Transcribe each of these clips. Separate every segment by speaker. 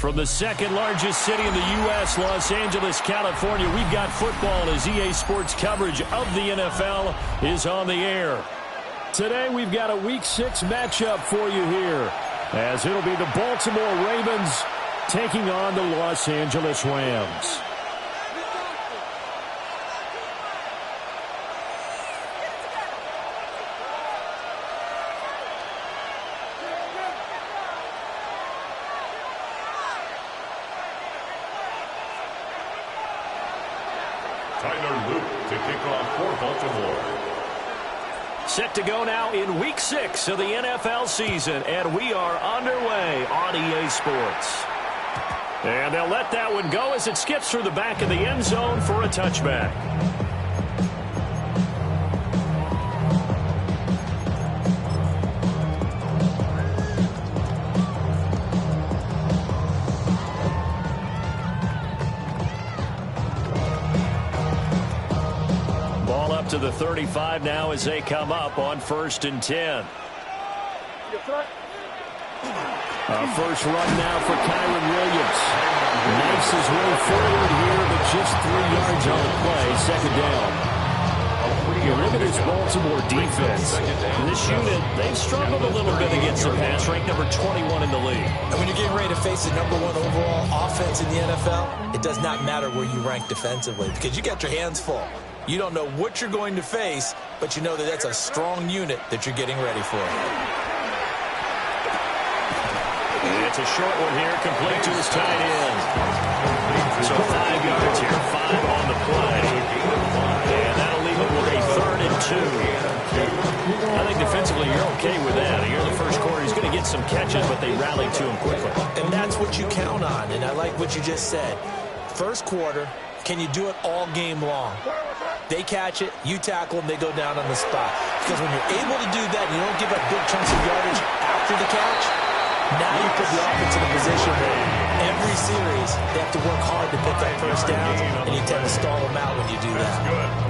Speaker 1: From the second largest city in the U.S., Los Angeles, California, we've got football as EA Sports coverage of the NFL is on the air. Today we've got a Week 6 matchup for you here, as it'll be the Baltimore Ravens taking on the Los Angeles Rams. Set to go now in Week 6 of the NFL season, and we are underway on EA Sports. And they'll let that one go as it skips through the back of the end zone for a touchback. To the 35 now as they come up on 1st and 10. First run now for Kyron Williams. Makes his way forward here, but just 3 yards on the play. Second down. Look at this Baltimore defense. This unit, they've struggled a little bit against the pass, ranked number 21 in the league.
Speaker 2: And when you're getting ready to face the number 1 overall offense in the NFL, it does not matter where you rank defensively because you got your hands full. You don't know what you're going to face, but you know that that's a strong unit that you're getting ready for.
Speaker 1: And it's a short one here, complete to his tight end. So 5 yards here, 5 on the play. And that'll leave it with a 3rd and 2. I think defensively you're okay with that. Here in the first quarter, he's going to get some catches, but they rallied to him quickly.
Speaker 2: And that's what you count on, and I like what you just said. First quarter, can you do it all game long? They catch it, you tackle them, they go down on the spot. Because when you're able to do that, you don't give up big chunks of yardage after the catch, now you put the offense in a position where every series they have to work hard to pick up first downs, and you tend to stall them out when you do that.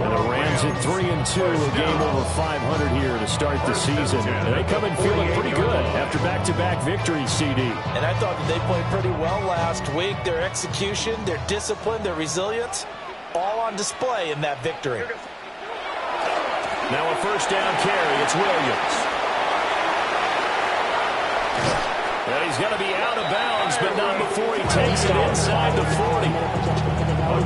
Speaker 1: And the Rams at 3-2, a game over 500 here to start the season. And they come in feeling pretty good after back-to-back victories, CD.
Speaker 2: And I thought that they played pretty well last week. Their execution, their discipline, their resilience, all on display in that victory.
Speaker 1: Now a first down carry. It's Williams. And he's going to be out of bounds, but not before he takes it inside the 40.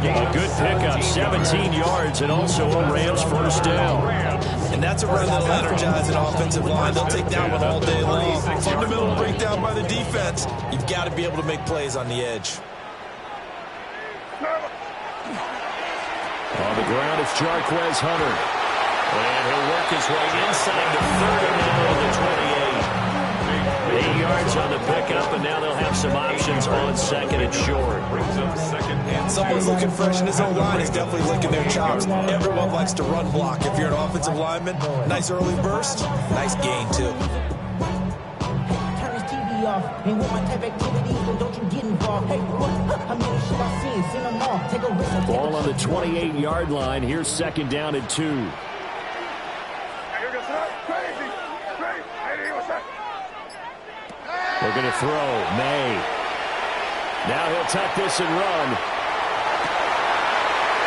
Speaker 1: A good pickup, 17 yards, and also a Rams first down.
Speaker 2: And that's a run that'll energize an offensive line. They'll take that one all day long. Fundamental breakdown by the defense. You've got to be able to make plays on the edge.
Speaker 1: On the ground, it's Jarquez Hunter. And he'll work his way inside the 30 now to the 28. 8 yards on the pickup, and now they'll have some options on second and short.
Speaker 2: Someone's looking fresh in his own line. He's definitely licking their chops. Everyone likes to run block. If you're an offensive lineman, nice early burst, nice gain, too.
Speaker 3: Turn his TV off. Ain't with my type activities, but don't you get involved. Hey, what? How many shit I seen them all. Take a risk.
Speaker 1: Ball on the 28-yard line. Here's second down and 2. They're going to throw. May. Now he'll tuck this and run.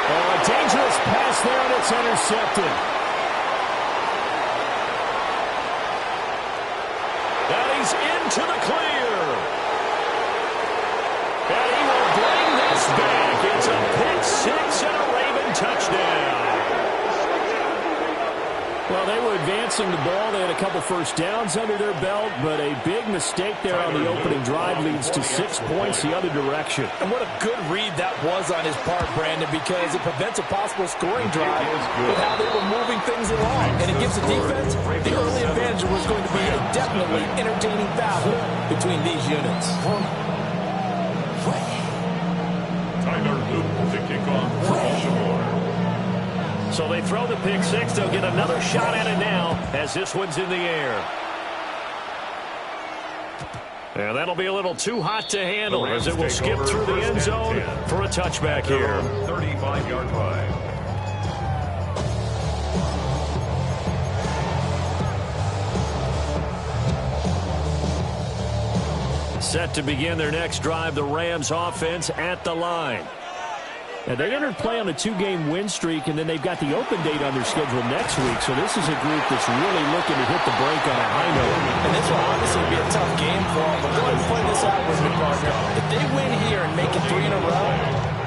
Speaker 1: Oh, a dangerous pass there, and it's intercepted. And he's into the clear. And he will bring this back. It's a pick six and a Raven touchdown. Well, they were advancing the ball. They had a couple first downs under their belt, but a big mistake there on the opening drive leads to 6 points the other direction.
Speaker 2: And what a good read that was on his part, Brandon, because it prevents a possible scoring drive with how they were moving things along. And it gives the defense the early advantage. Was going to be a definitely entertaining battle between these units.
Speaker 4: Tyler Luke to kick off for Baltimore.
Speaker 1: So they throw the pick six. They'll get another shot at it now as this one's in the air. And that'll be a little too hot to handle as it will skip through the end zone for a touchback here.
Speaker 4: 35-yard line.
Speaker 1: Set to begin their next drive, the Rams offense at the line. And they entered play on a 2-game win streak, and then they've got the open date on their schedule next week. So this is a group that's really looking to hit the break on a high note.
Speaker 2: And this will obviously be a tough game for them. But go ahead and play this out with me, partner. If they win here and make it 3 in a row,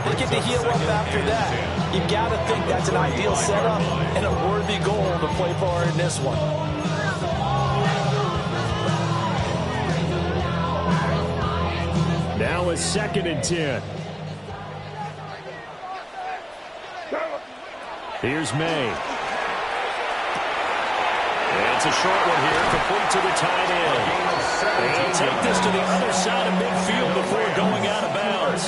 Speaker 2: they get to heal up after that. You've got to think that's an ideal setup and a worthy goal to play for in this one.
Speaker 1: Now a 2nd and 10. Here's May. And it's a short one here, complete to the tight end. And he'll take this to the other side of midfield before going out of bounds.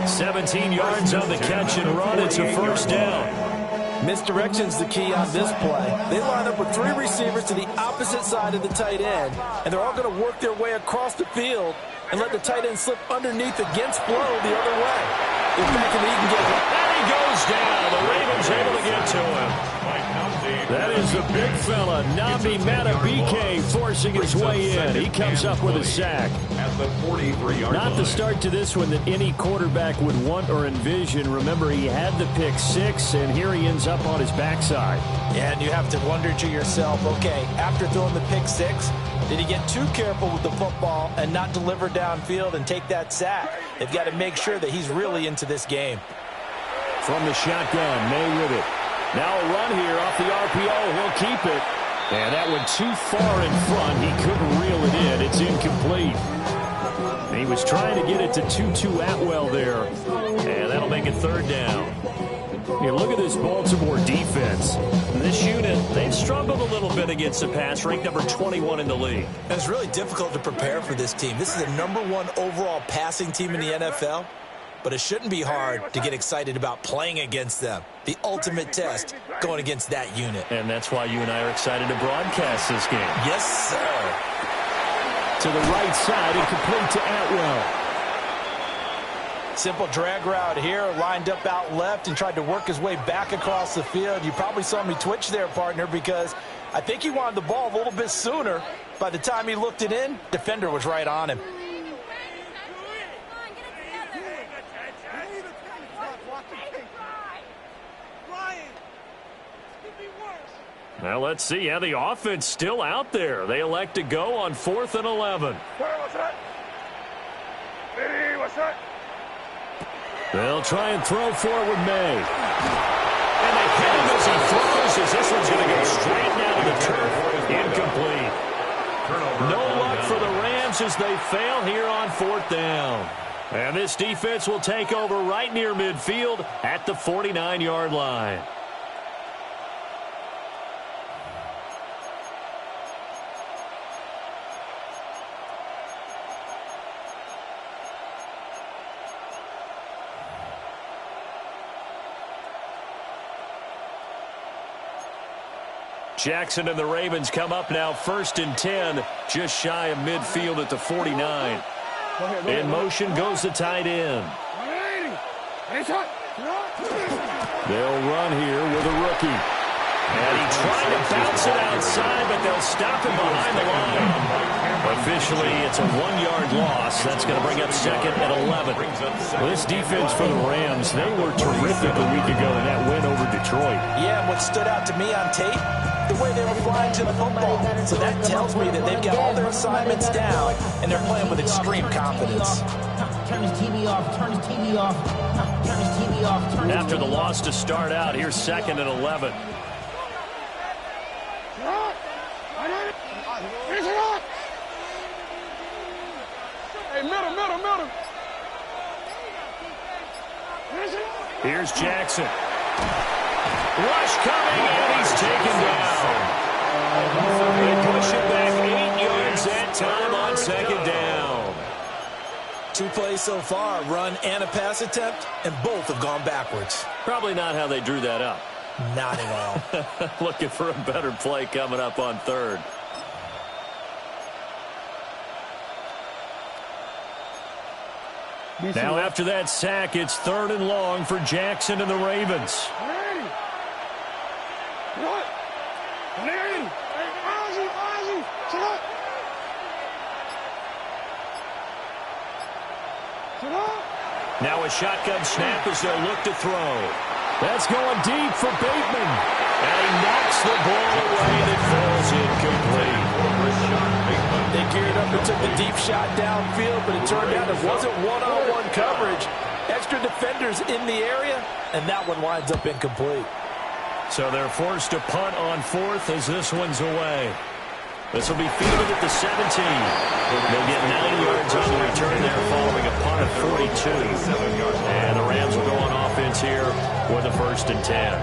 Speaker 1: 17 yards on the catch and run. It's a first down.
Speaker 2: Misdirection's the key on this play. They line up with 3 receivers to the opposite side of the tight end, and they're all going to work their way across the field and let the tight end slip underneath against flow the other way. In fact, he can get it.
Speaker 1: And he goes down. The Ravens able to get to him. That is a big fella, Namdi Matabike, forcing his way in. He comes up with a sack. Not the start to this one that any quarterback would want or envision. Remember, he had the pick 6, and here he ends up on his backside.
Speaker 2: Yeah, and you have to wonder to yourself, okay, after throwing the pick 6, did he get too careful with the football and not deliver downfield and take that sack? They've got to make sure that he's really into this game.
Speaker 1: From the shotgun, May with it. Now a run here off the RPO. He'll keep it. And that went too far in front. He couldn't reel it in. It's incomplete. He was trying to get it to Tutu Atwell there. And that'll make it 3rd down. Hey, look at this Baltimore defense. This unit, they've struggled a little bit against the pass, ranked number 21 in the league.
Speaker 2: And it's really difficult to prepare for this team. This is the #1 overall passing team in the NFL. But it shouldn't be hard to get excited about playing against them. The ultimate test going against that unit.
Speaker 1: And that's why you and I are excited to broadcast this game.
Speaker 2: Yes, sir.
Speaker 1: To the right side and complete to Atwell.
Speaker 2: Simple drag route here, lined up out left and tried to work his way back across the field. You probably saw me twitch there, partner, because I think he wanted the ball a little bit sooner. By the time he looked it in, defender was right on him.
Speaker 1: Now let's see how the offense still out there. They elect to go on 4th and 11. They'll try and throw forward May. And they hit him as he throws, as this one's going to go straight down to the turf. Incomplete. No luck for the Rams as they fail here on 4th down. And this defense will take over right near midfield at the 49-yard line. Jackson and the Ravens come up now 1st and 10, just shy of midfield at the 49. In motion goes the tight end. They'll run here with a rookie. And he tried to bounce it outside, but they'll stop him behind the line. Officially, it's a 1-yard loss. That's going to bring up 2nd and 11. Well, this defense for the Rams, they were terrific a week ago in that win over Detroit.
Speaker 2: Yeah, and what stood out to me on tape, the way they were flying to the football. So that tells me that they've got all their assignments down, and they're playing with extreme confidence.
Speaker 3: Turn his TV off. Turn his TV off. Turn his TV off.
Speaker 1: After the loss to start out, here's 2nd and 11. Here's Jackson. Rush coming, and he's taken down. They push it back 8 yards that time on 2nd down.
Speaker 2: 2 plays so far, run and a pass attempt, and both have gone backwards.
Speaker 1: Probably not how they drew that up.
Speaker 2: Not at all.
Speaker 1: Looking for a better play coming up on 3rd. Now after that sack, it's 3rd and long for Jackson and the Ravens. Now a shotgun snap as they'll look to throw. That's going deep for Bateman. And he knocks the ball away and it falls incomplete.
Speaker 2: They geared up and took the deep shot downfield, but it turned out it wasn't one-on-one coverage. Extra defenders in the area, and that one winds up incomplete.
Speaker 1: So they're forced to punt on fourth as this one's away. This will be fielded at the 17. They'll get 9 yards on the return there following a punt of 42. And the Rams will go on offense here with a 1st and 10.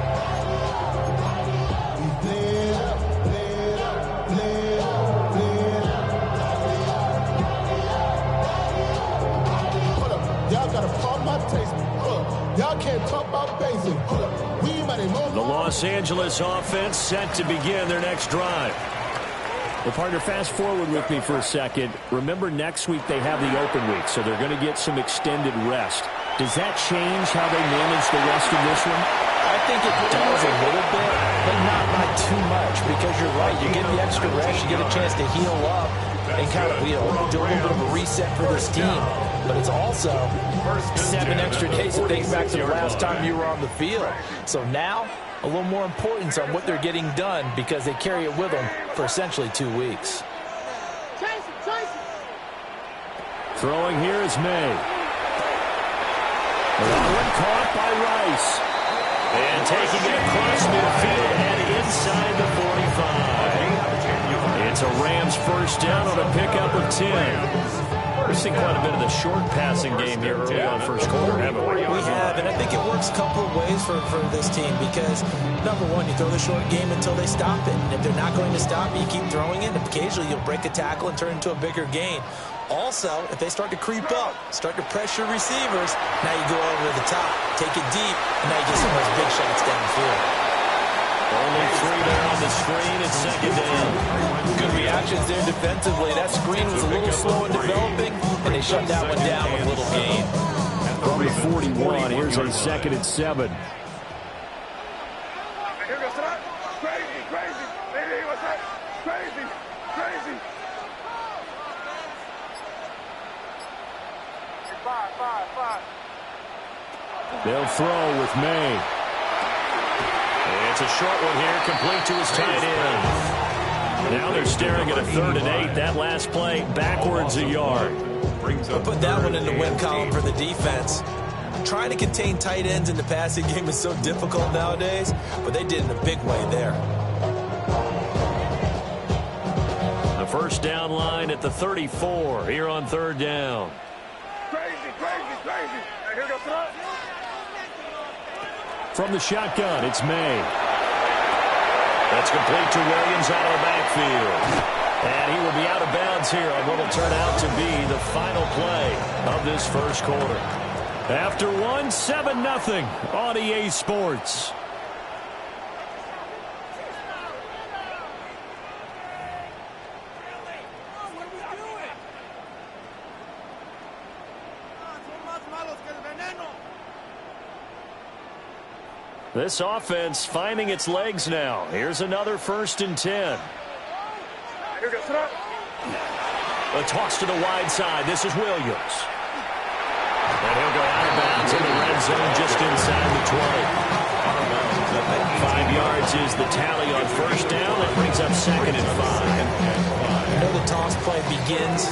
Speaker 5: Y'all can't talk about basic.
Speaker 1: The Los Angeles offense set to begin their next drive. Well, partner, fast forward with me for a second. Remember, next week they have the open week, so they're going to get some extended rest. Does that change how they manage the rest of this one?
Speaker 2: I think it does a little bit, but not by too much, because you're right. You get the extra rest, you get a chance to heal up and kind of, do a little bit of a reset for this team. But it's also 7 extra days to think back to the last time you were on the field. So now, a little more importance on what they're getting done because they carry it with them for essentially 2 weeks.
Speaker 1: Throwing here is May. One caught by Rice. And taking it across midfield and inside the 45. It's a Rams 1st down on a pickup of 10. We've seen quite a bit of the short passing game here early on first quarter, haven't we?
Speaker 2: We have, and I think it works a couple of ways for this team because, number one, you throw the short game until they stop it. And if they're not going to stop it, you keep throwing it. And occasionally you'll break a tackle and turn it into a bigger gain. Also, if they start to creep up, start to pressure receivers, now you go over the top, take it deep, and now you get some of those big shots downfield.
Speaker 1: Only 3 there on the screen. It's 2nd down.
Speaker 2: Good reactions there defensively. That screen was a little slow in developing, and they shut that one down with a little gain.
Speaker 1: From the 41, here's a 2nd and 7. They'll throw with May. It's a short one here, complete to his tight end. Now they're staring at a 3rd and 8. That last play, backwards a yard.
Speaker 2: We'll put that one in the win column for the defense. Trying to contain tight ends in the passing game is so difficult nowadays, but they did in a big way there.
Speaker 1: The 1st down line at the 34 here on 3rd down.
Speaker 4: Here goes the
Speaker 1: From the shotgun, it's May. That's complete to Williams out of the backfield. And he will be out of bounds here on what will turn out to be the final play of this first quarter. After one, 7-0 on EA Sports. This offense finding its legs now. Here's another 1st and 10. A toss to the wide side. This is Williams. And he'll go out of bounds in the red zone just inside the 20. 5 yards is the tally on 1st down. That brings up 2nd and 5.
Speaker 2: I know the toss play begins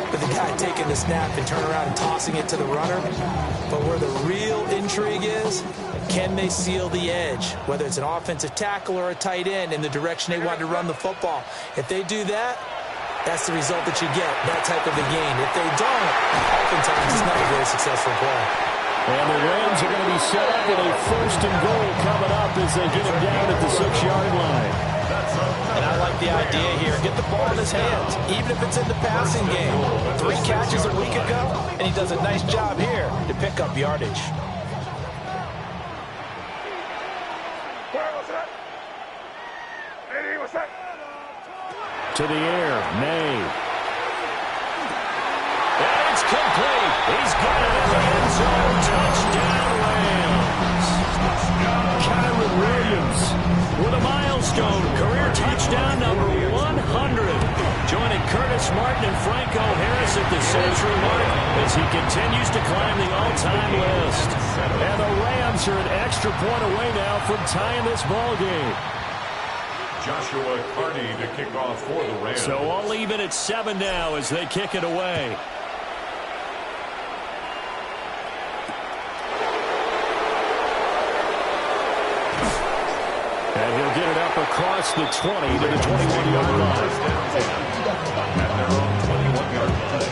Speaker 2: with the guy taking the snap and turn around and tossing it to the runner. But where the real intrigue is, can they seal the edge, whether it's an offensive tackle or a tight end, in the direction they want to run the football? If they do that, that's the result that you get, that type of a gain. If they don't, oftentimes it's not a very successful play.
Speaker 1: And the Rams are going to be set up with a 1st and goal coming up as they get him down at the 6-yard line.
Speaker 2: And I like the idea here. Get the ball in his hands, even if it's in the passing game. 3 catches a week ago, and he does a nice job here to pick up yardage.
Speaker 1: To the air, May. And it's complete. He's got it in the end zone. Touchdown, Rams. Kyron Williams with a milestone career touchdown number 100. Joining Curtis Martin and Franco Harris at the century mark. as he continues to climb the all-time list. And the Rams are an extra point away now from tying this ball game.
Speaker 4: Joshua Carney to kick off for the Rams.
Speaker 1: So all even at 7 now as they kick it away. And he'll get it up across the 20 to the 21-yard line.
Speaker 4: At their own 21-yard line.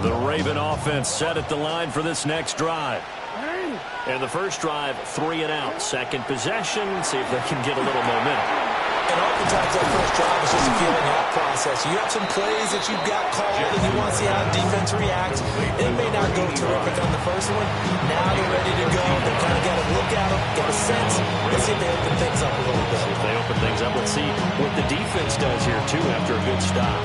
Speaker 1: The Raven offense set at the line for this next drive. And the first drive, 3 and out. Second possession, see if they can get a little momentum.
Speaker 2: And oftentimes that first drive is just a feeling out process. You have some plays that you've got called and you want to see how the defense reacts. It may not go terrific on the first one. Now they're ready to go. They've kind of got to look at them, get a sense. Let's see if they open things up a little bit.
Speaker 1: See if they open things up. Let's see what the defense does here, too, after a good stop.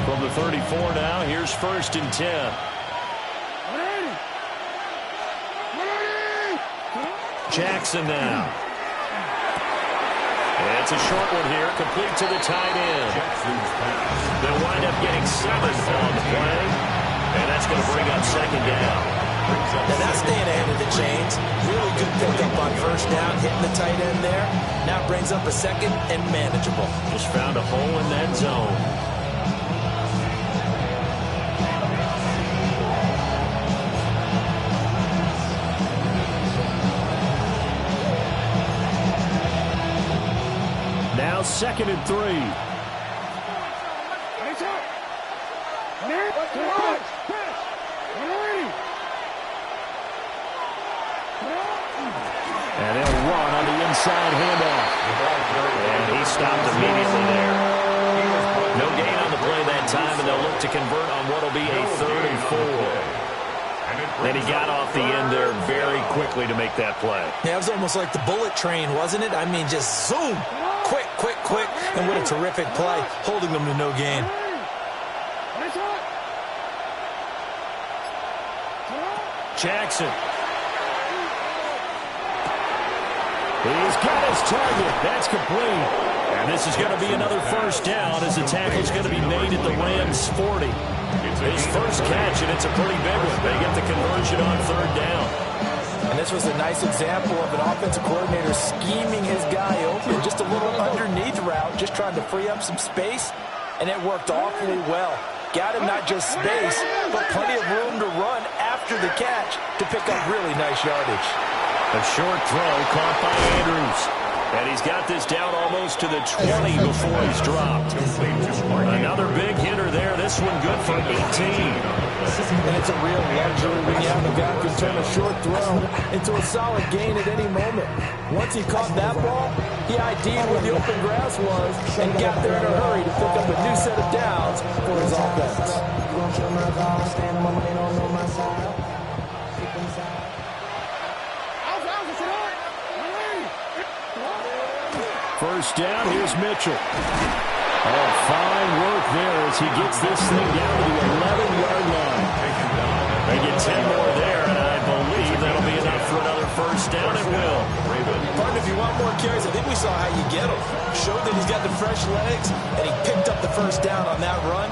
Speaker 1: From the 34 now, here's 1st and 10. Jackson now. It's a short one here, complete to the tight end. They'll wind up getting 7 on the play, and that's going to bring up 2nd down.
Speaker 2: And that's staying ahead of the chains. Really good pickup on 1st down, hitting the tight end there. Now brings up a 2nd and manageable.
Speaker 1: Just found a hole in that zone. Now 2nd and 3. And they'll run on the inside handoff. And he stopped immediately there. No gain on the play that time, and they'll look to convert on what will be a 3rd and 4. And he got off the end there very quickly to make that play.
Speaker 2: Yeah, it was almost like the bullet train, wasn't it? I mean, just zoom. Quick, quick, quick. And what a terrific play, holding them to no gain.
Speaker 1: Jackson. He's got his target. That's complete. And this is going to be another 1st down as the tackle is going to be made at the Rams' 40. His first catch, and it's a pretty big one. They get the conversion on 3rd down.
Speaker 2: And this was a nice example of an offensive coordinator scheming his guy open. Just a little underneath route, just trying to free up some space, and it worked awfully well. Got him not just space, but plenty of room to run after the catch to pick up really nice yardage.
Speaker 1: A short throw caught by Andrews. And he's got this down almost to the 20 before he's dropped. Another big hitter there. This one good for 18.
Speaker 6: And it's a real luxury when you have a guy who can turn a short throw into a solid gain at any moment. Once he caught that ball, he ID'd where the open grass was and got there in a hurry to pick up a new set of downs for his offense.
Speaker 1: 1st down, here's Mitchell. Oh, fine work there as he gets this thing down to the 11-yard line. They get 10 more there, and I believe that'll be enough for another 1st down. It will.
Speaker 2: Partner, if you want more carries, I think we saw how you get him. Showed that he's got the fresh legs, and he picked up the 1st down on that run.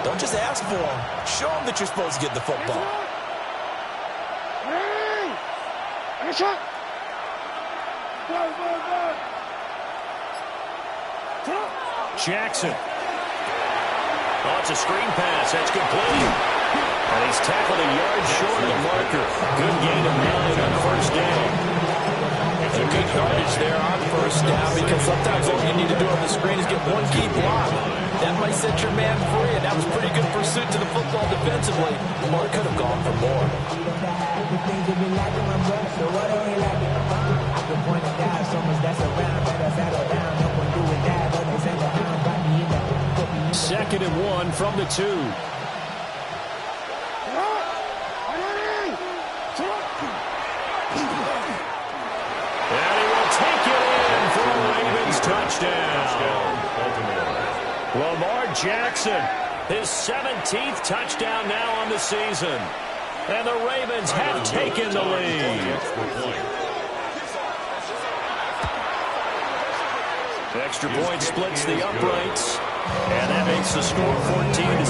Speaker 2: Don't just ask for him. Show him that you're supposed to get the football.
Speaker 1: Jackson. Oh, it's a screen pass. That's complete. And he's tackled a yard short of the marker. Good gain of 9 on 1st down.
Speaker 2: And good yardage there on 1st down, because sometimes all you need to do on the screen is get one key block. That might set your man free, and that was pretty good pursuit to the football defensively. Lamar could have gone for more.
Speaker 1: 2nd and 1 from the 2. And he will take it in for a Ravens touchdown. Lamar Jackson, his 17th touchdown now on the season. And the Ravens have taken the lead. Extra point splits the uprights. And that makes the score 14-7.
Speaker 4: 14-7.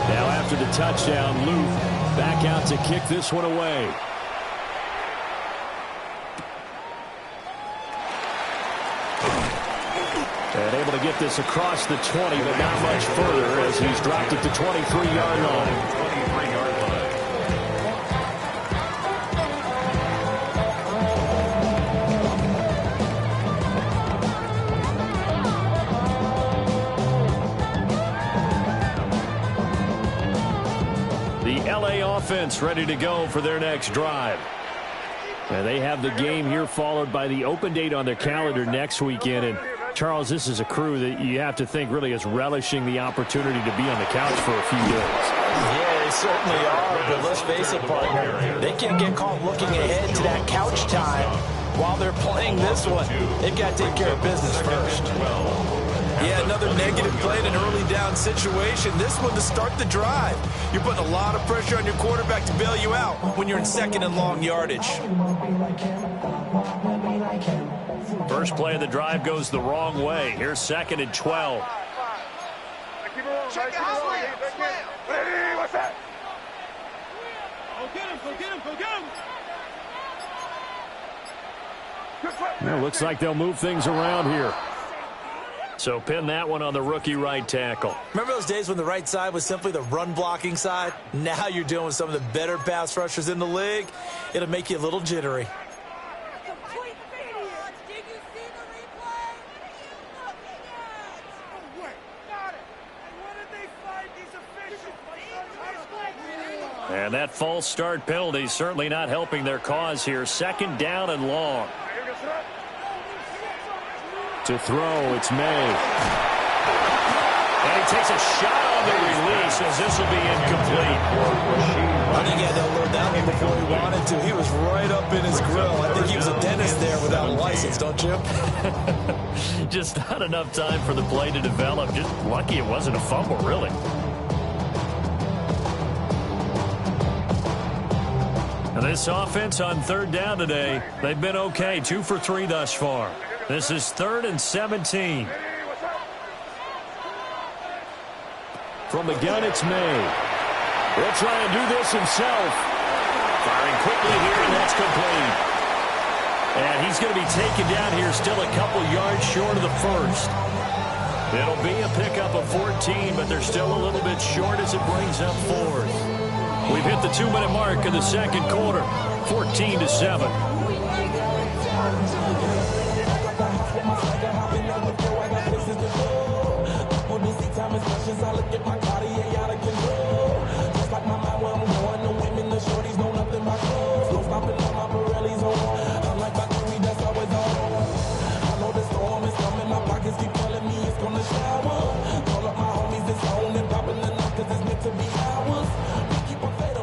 Speaker 1: Now after the touchdown, Luke back out to kick this one away. And able to get this across the 20, but not much further as he's dropped it to 23-yard line.
Speaker 4: 23-yard line.
Speaker 1: The LA offense ready to go for their next drive. And they have the game here followed by the open date on their calendar next weekend. And Charles, this is a crew that you have to think really is relishing the opportunity to be on the couch for a few days.
Speaker 2: Yeah, they certainly are, but let's face it, partner. They can't get caught looking ahead to that couch time while they're playing this one. They've got to take care of business first. Yeah, another negative play in an early down situation. This one to start the drive. You're putting a lot of pressure on your quarterback to bail you out when you're in 2nd and long yardage.
Speaker 1: First play of the drive goes the wrong way. Here's 2nd and 12.
Speaker 7: Check it out. What's that? Go get him, go get him, go get him.
Speaker 1: Well, looks like they'll move things around here. So pin that one on the rookie right tackle.
Speaker 2: Remember those days when the right side was simply the run-blocking side? Now you're dealing with some of the better pass rushers in the league. It'll make you a little jittery.
Speaker 1: And that false start penalty certainly not helping their cause here. 2nd down and long. To throw, it's May. And he takes a shot on the release as this will be incomplete.
Speaker 2: I think he had to unload that one before he wanted to. He was right up in his grill. I think he was a dentist there without a license, don't you?
Speaker 1: Just not enough time for the play to develop. Just lucky it wasn't a fumble, really. Now this offense on 3rd down today, they've been okay. 2 for 3 thus far. This is 3rd and 17. From the gun, it's May. He'll try and do this himself. Firing quickly here, and that's complete. And he's going to be taken down here still a couple yards short of the first. It'll be a pickup of 14, but they're still a little bit short as it brings up 4th. We've hit the 2-minute mark in the 2nd quarter. 14-7.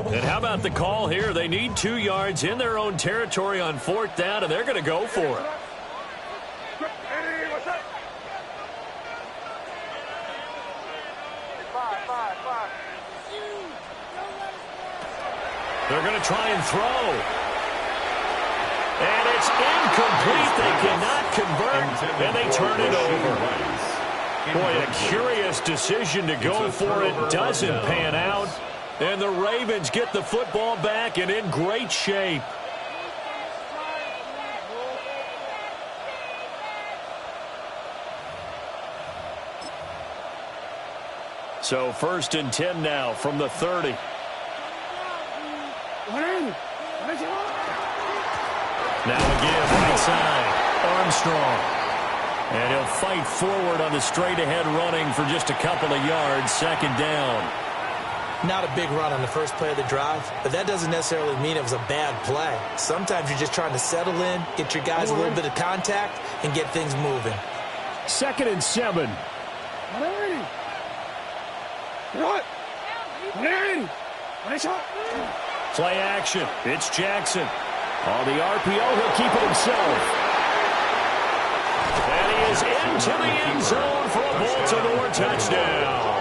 Speaker 1: And how about the call here? They need 2 yards in their own territory on 4th down, and they're going to go for it. They're going to try and throw. And it's incomplete. They cannot convert, and they turn it over. Boy, a curious decision to go for it. Doesn't pan out. And the Ravens get the football back and in great shape. So 1st and 10 now from the 30. Now again, right side, Armstrong. And he'll fight forward on the straight-ahead running for just a couple of yards. 2nd down.
Speaker 2: Not a big run on the first play of the drive, but that doesn't necessarily mean it was a bad play. Sometimes you're just trying to settle in, get your guys a little bit of contact, and get things moving.
Speaker 1: 2nd and 7. Play action. It's Jackson. On the RPO, he'll keep it himself. And he is into the end zone for a Baltimore touchdown.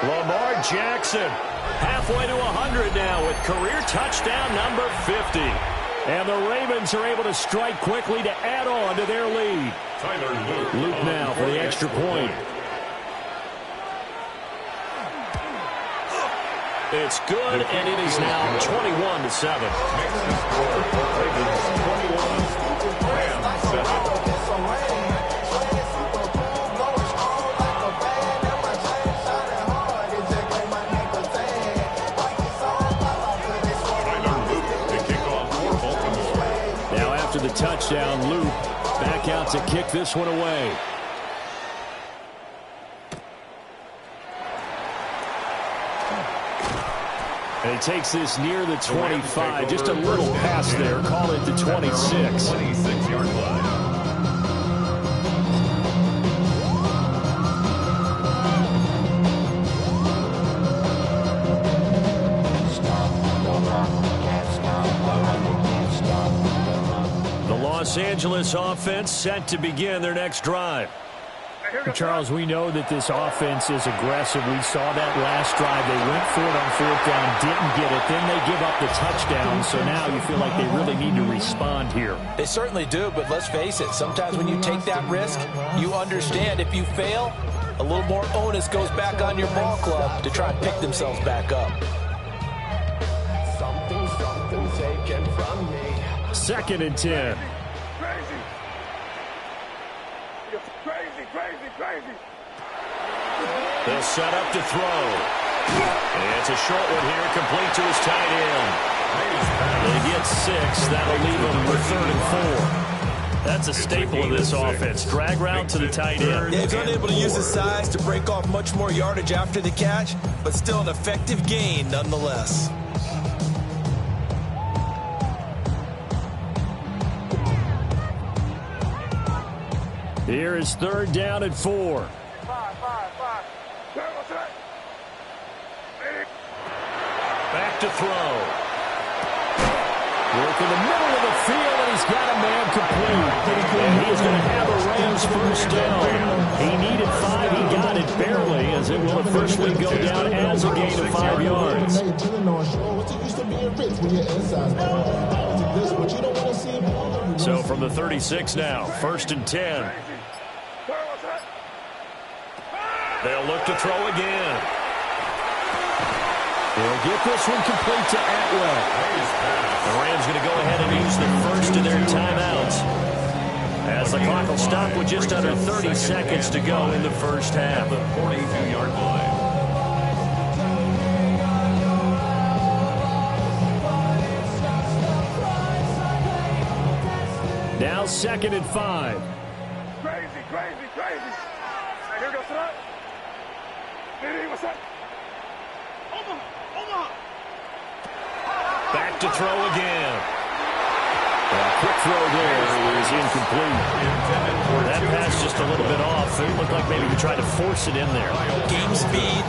Speaker 1: Lamar Jackson, halfway to 100 now with career touchdown number 50. And the Ravens are able to strike quickly to add on to their lead. Luke now for the extra point. It's good, and it is now 21-7. Now after the touchdown, Luke back out to kick this one away. And he takes this near the 25. Just a little pass there. Call it the 26.
Speaker 4: 26-yard line.
Speaker 1: The Los Angeles offense set to begin their next drive. Charles, we know that this offense is aggressive. We saw that last drive. They went for it on 4th down, didn't get it. Then they give up the touchdown. So now you feel like they really need to respond here.
Speaker 2: They certainly do, but let's face it. Sometimes when you take that risk, you understand if you fail, a little more onus goes back on your ball club to try and pick themselves back up.
Speaker 5: Something taken from me.
Speaker 1: 2nd and 10.
Speaker 7: Crazy.
Speaker 1: They'll set up to throw. And it's a short one here, complete to his tight end. They get 6. That'll leave them with 3rd and 4. That's a staple of this offense. Drag route to the tight end.
Speaker 2: Yeah, he's unable to use his size to break off much more yardage after the catch, but still an effective gain nonetheless.
Speaker 1: Here is 3rd down and 4. Back to throw. Work in the middle of the field, and he's got a man complete. And he's going to have a Rams first down. He needed 5. He got it barely, as it will officially go down as a gain of 5 yards. So from the 36 now, 1st and 10. They'll look to throw again. They'll get this one complete to Atwell. The Rams going to go ahead and use the first of their timeouts, as the clock will stop with just under 30 seconds to go in the first half.
Speaker 4: The 42-yard line.
Speaker 1: Now 2nd and 5.
Speaker 7: Crazy. Here goes that. What's that? Omaha.
Speaker 1: Back to throw again. A quick throw there is incomplete. That pass just a little bit off. It looked like maybe he tried to force it in there.
Speaker 2: Game speed,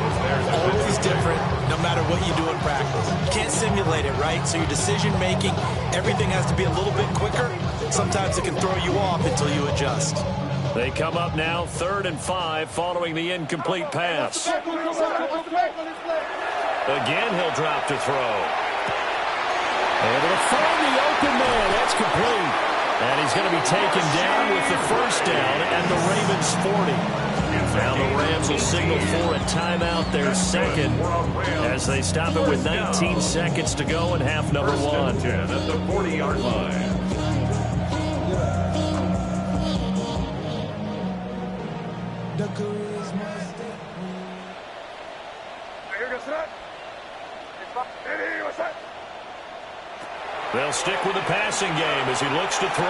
Speaker 2: always different, no matter what you do in practice. You can't simulate it, right? So your decision-making, everything has to be a little bit quicker. Sometimes it can throw you off until you adjust.
Speaker 1: They come up now, 3rd and 5, following the incomplete pass. Again, he'll drop to throw. Able to find the open man. That's complete. And he's going to be taken down with the first down at the Ravens 40. Now the Rams will signal for a timeout, their 2nd, as they stop it with 19 seconds to go in half number 1.
Speaker 4: 10 at the 40-yard line.
Speaker 1: They'll stick with the passing game as he looks to throw.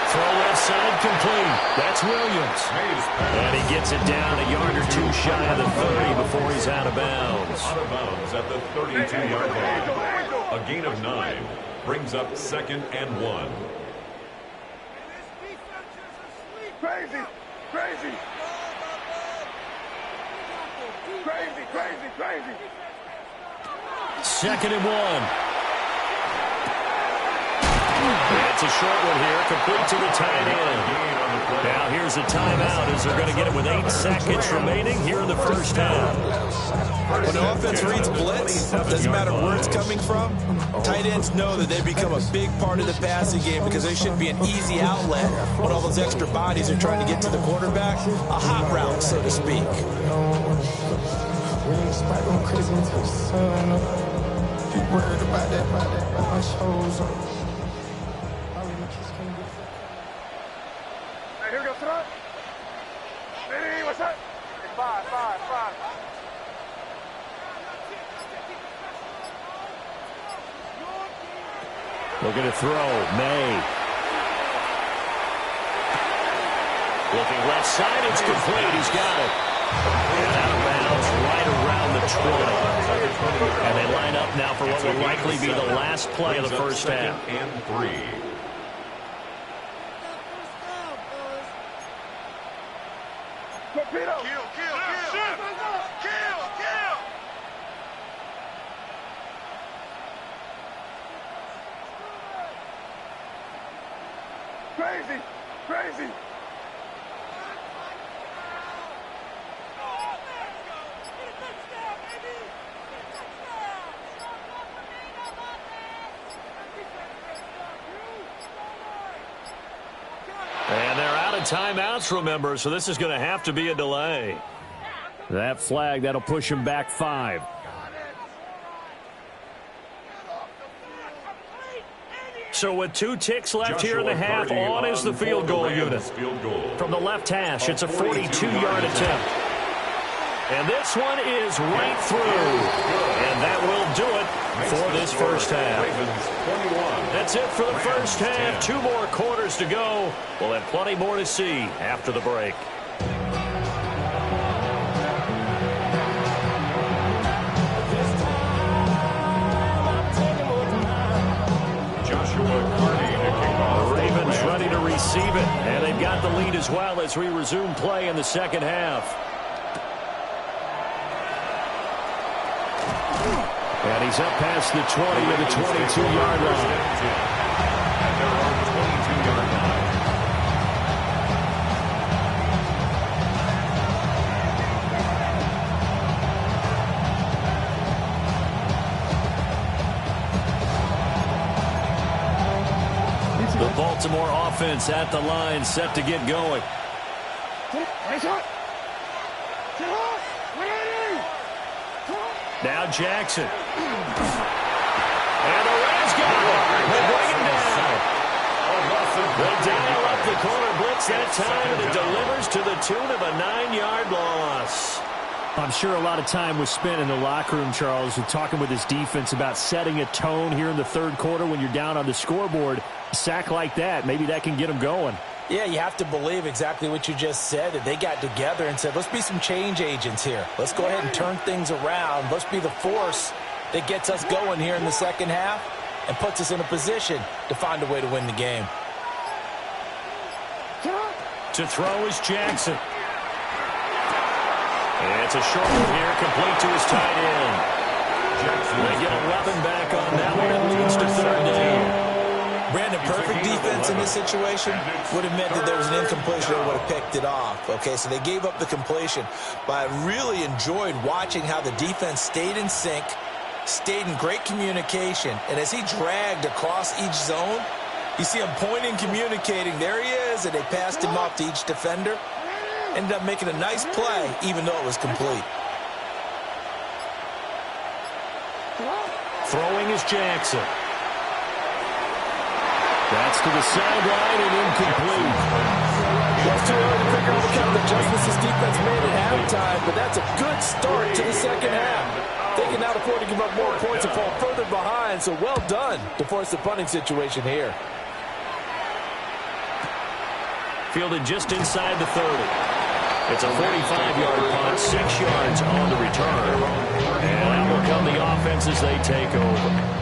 Speaker 1: Throw left side complete. That's Williams. And he gets it down a yard or two shy of the 30 before he's out of bounds.
Speaker 4: Out of bounds at the 32-yard line. A gain of 9 brings up 2nd and 1.
Speaker 7: Crazy, crazy. Crazy, crazy, crazy.
Speaker 1: 2nd and 1. It's a short one here, complete to the tight end. Now here's a timeout as they're going to get it with 8 seconds remaining here in the first half.
Speaker 2: When the offense reads blitz, doesn't matter where it's coming from, tight ends know that they become a big part of the passing game because they should be an easy outlet when all those extra bodies are trying to get to the quarterback. A hot route, so to speak.
Speaker 7: Here we go, front. Ready, what's up? Hey, five.
Speaker 1: Looking to throw. May. Looking left side. It's complete. He's got it. And out of bounds right around the 20. And they line up now for what will likely be the last play of the first half.
Speaker 4: And 3.
Speaker 7: Torpedo. Kill. Crazy.
Speaker 1: And they're out of timeouts, remember, so this is going to have to be a delay. That flag, that'll push him back 5. So with 2 ticks left here in the half, on is the field goal unit. From the left hash, it's a 42-yard attempt. And this one is right through. And that will do it for this first half. That's it for the first half. 2 more quarters to go. We'll have plenty more to see after the break. The Ravens ready to receive it, and they've got the lead as well as we resume play in the second half. And he's up past the 20 to the 22-yard line.
Speaker 4: At their own 22-yard line.
Speaker 1: The Baltimore offense at the line, set to get going. Now Jackson. And the Rams got it. They bring him down. They dial up the corner blitz that time, and it delivers to the tune of a 9-yard loss. I'm sure a lot of time was spent in the locker room, Charles, with talking with his defense about setting a tone here in the third quarter when you're down on the scoreboard. A sack like that, maybe that can get them going.
Speaker 2: Yeah, you have to believe exactly what you just said, that they got together and said, let's be some change agents here. Let's go ahead and turn things around. Let's be the force that gets us going here in the second half and puts us in a position to find a way to win the game.
Speaker 1: To throw is Jackson. And it's a short one here, complete to his tight end. They get a weapon back on that one. It leads to third down.
Speaker 2: Brandon, perfect defense in this situation would have meant that there was an incompletion that would have picked it off. Okay, so they gave up the completion. But I really enjoyed watching how the defense stayed in sync, stayed in great communication. And as he dragged across each zone, you see him pointing, communicating. There he is, and they passed him off to each defender. Ended up making a nice play, even though it was complete.
Speaker 1: Throwing is Jackson. That's to the sideline and incomplete.
Speaker 6: It's too early to figure out what kind of adjustments this defense made at halftime, but that's a good start to the second half. They can now afford to give up more points and fall further behind, so well done to force the punting situation here.
Speaker 1: Fielded just inside the 30. It's a 45-yard punt, 6 yards on the return. And out will come the offense as they take over.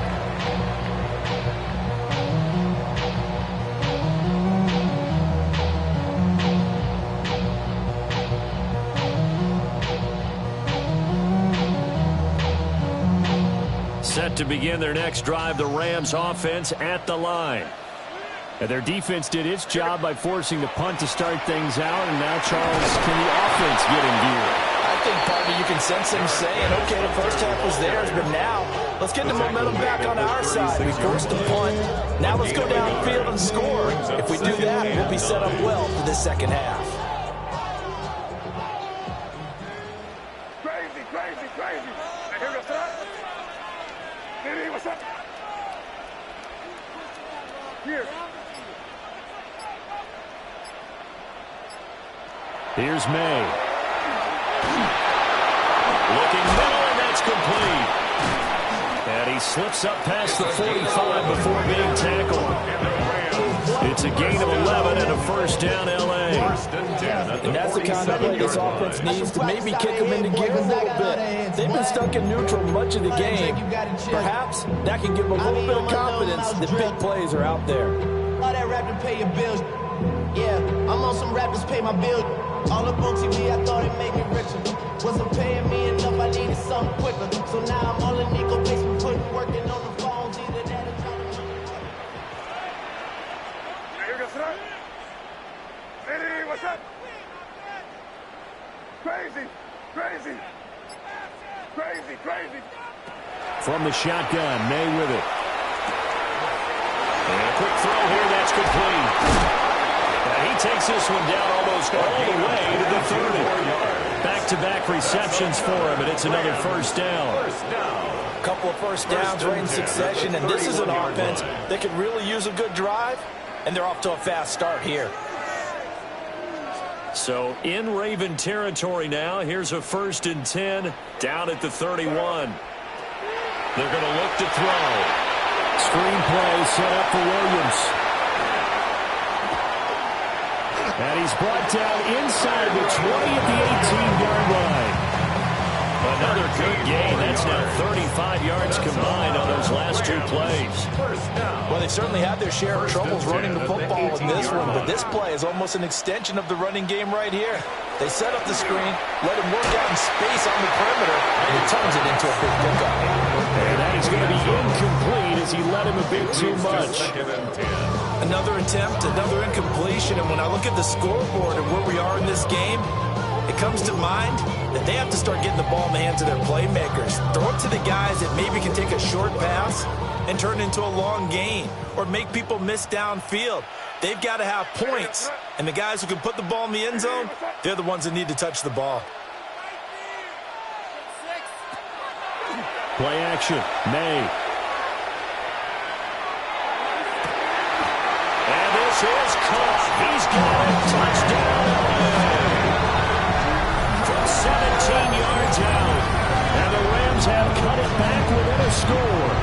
Speaker 1: Set to begin their next drive, the Rams offense at the line. And their defense did its job by forcing the punt to start things out. And now, Charles, can the offense get in gear?
Speaker 2: I think, partner, you can sense them saying, okay, the first half was theirs, but now let's get the momentum back on our side. We forced the punt. Now let's go downfield and score. If we do that, we'll be set up well for this second half.
Speaker 7: Crazy, crazy, crazy. I hear the threat. Diddy, what's up? Here.
Speaker 1: Here's May. Looking middle, and that's complete. And he slips up past the 45 before being tackled. It's a gain of 11 and a first down, L.A.
Speaker 6: And that's the kind of play this offense needs to maybe kick them into gear a little bit. They've been stuck in neutral much of the game. Perhaps that can give them a little bit of confidence that big plays are out there.
Speaker 3: All that rap to pay your bills. Yeah, I'm on some rappers pay my bills. All up on TV, I thought it made me richer. Wasn't paying me enough, I needed something quicker. So now I'm all in Nico basement, putting working on the phones. Either that or trying to...
Speaker 7: Hear the threat. Diddy, what's up? Crazy, crazy, crazy, crazy.
Speaker 1: From the shotgun, May with it. And a quick throw here, that's complete. And he takes this one down almost all the way to the 30. Back-to-back receptions for him, and it's another first down.
Speaker 2: A couple of first downs right in succession, and this is an offense that could really use a good drive, and they're off to a fast start here.
Speaker 1: So in Raven territory now, here's a 1st and 10 down at the 31. They're going to look to throw. Screenplay set up for Williams. And he's brought down inside the 20 at the 18-yard line. Another good gain. That's now 35 yards combined on those last 2 plays.
Speaker 2: Well, they certainly had their share of troubles running the football in this one, but this play is almost an extension of the running game right here. They set up the screen, let him work out in space on the perimeter, and he turns it into a big pickup.
Speaker 1: And that is going to be incomplete as he let him a bit too much.
Speaker 2: Another attempt, another incompletion, and when I look at the scoreboard and where we are in this game, it comes to mind that they have to start getting the ball in the hands of their playmakers. Throw it to the guys that maybe can take a short pass and turn it into a long gain or make people miss downfield. They've got to have points, and the guys who can put the ball in the end zone, they're the ones that need to touch the ball.
Speaker 1: Play action, May. And this is caught. He's got it. Touchdown, LA. From 17 yards out. And the Rams have cut it back within a score.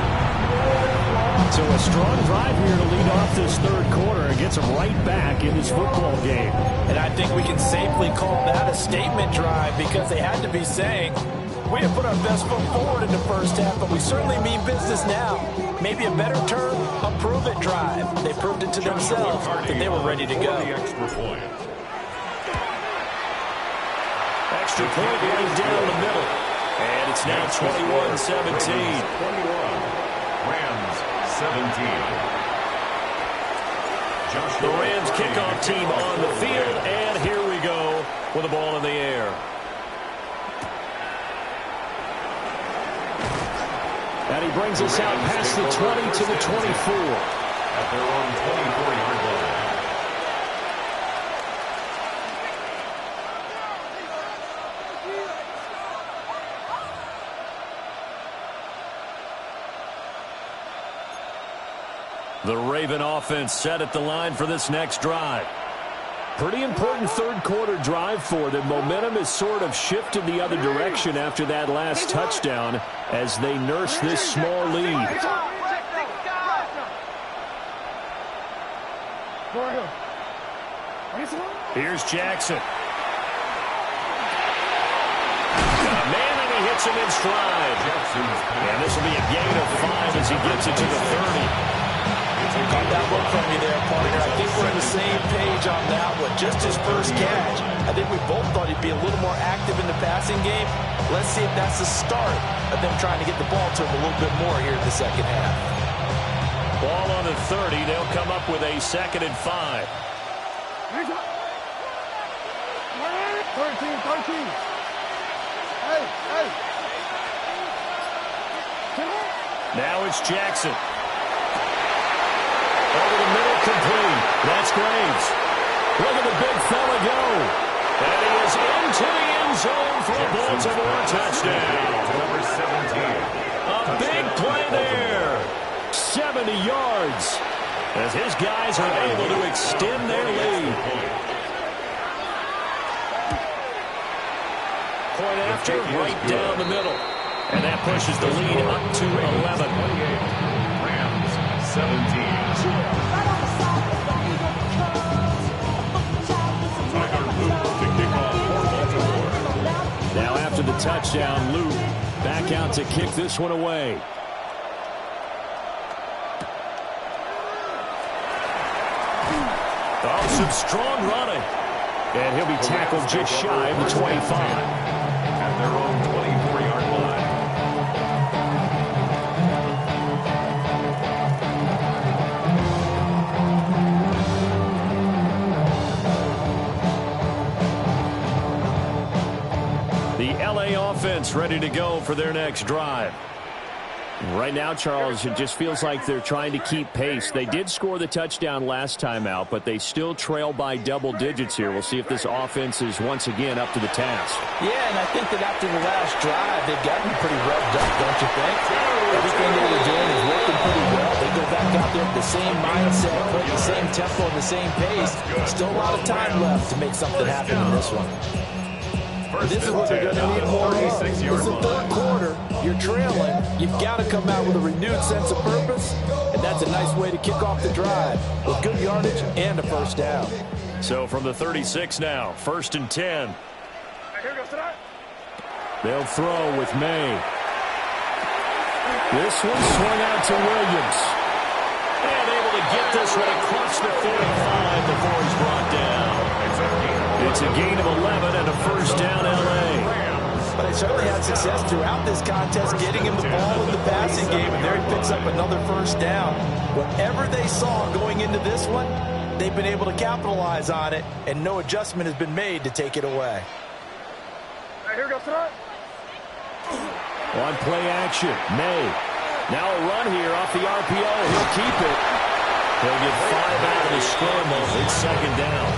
Speaker 1: So a strong drive here to lead off this 3rd quarter and gets them right back in this football game.
Speaker 2: And I think we can safely call that a statement drive because they had to be saying, we have put our best foot forward in the first half, but we certainly mean business now. Maybe a better term, a prove-it drive. They proved it to themselves that they were ready to go.
Speaker 1: Extra point right down the middle. And it's now 21-17.
Speaker 4: Rams 17.
Speaker 1: The Rams kickoff team on the field, and here we go with the ball in the air. And he brings us out past the 20 to the 24.
Speaker 4: At their own 24-yard line.
Speaker 1: The Raven offense set at the line for this next drive. Pretty important 3rd quarter drive for them. Momentum has sort of shifted the other direction after that last touchdown as they nurse this small lead. Here's Jackson. Got a man, and he hits him in stride. And this will be a gain of 5 as he gets it to the 30.
Speaker 2: Got that look from you there, partner. I think we're on the same page on that one. Just his first catch. I think we both thought he'd be a little more active in the passing game. Let's see if that's the start of them trying to get the ball to him a little bit more here in the second half.
Speaker 1: Ball on the 30. They'll come up with a 2nd and 5.
Speaker 7: 13. Hey.
Speaker 1: Now it's Jackson. Over the middle, complete. That's Graves. Look at the big fella go. And he is into the end zone for a Baltimore touchdown.
Speaker 4: Number 17.
Speaker 1: A big play there. 70 yards. As his guys are able to extend their lead. Point after, right down the middle. And that pushes the lead up to 11.
Speaker 4: Rams, 17.
Speaker 1: Now after the touchdown, Luke back out to kick this one away. Oh, some strong running. And he'll be tackled just shy of the 25.
Speaker 4: At their own 24-yard line.
Speaker 1: The LA offense ready to go for their next drive. Right now, Charles, it just feels like they're trying to keep pace. They did score the touchdown last time out, but they still trail by double digits here. We'll see if this offense is once again up to the task.
Speaker 2: Yeah, and I think that after the last drive, they've gotten pretty revved up, don't you think? Everything they were doing is working pretty well. They go back out there with the same mindset, put the same tempo and the same pace. Still a lot of time left to make something happen in this one.
Speaker 6: This is what they're going to need more of. It's the third quarter. You're trailing. You've got to come out with a renewed sense of purpose, and that's a nice way to kick off the drive with good yardage and a first down.
Speaker 1: So from the 36 now, 1st and 10. They'll throw with May. This one swung out to Williams. And able to get this one across the 45 before he's brought down. It's a gain of 11 and a first down, L.A.
Speaker 2: But they certainly had success throughout this contest getting him the ball in the passing game, and there he picks up another first down. Whatever they saw going into this one, they've been able to capitalize on it, and no adjustment has been made to take it away.
Speaker 1: On play action, May. Now a run here off the RPO. He'll keep it. He'll get 5 out of the scramble. It's 2nd down.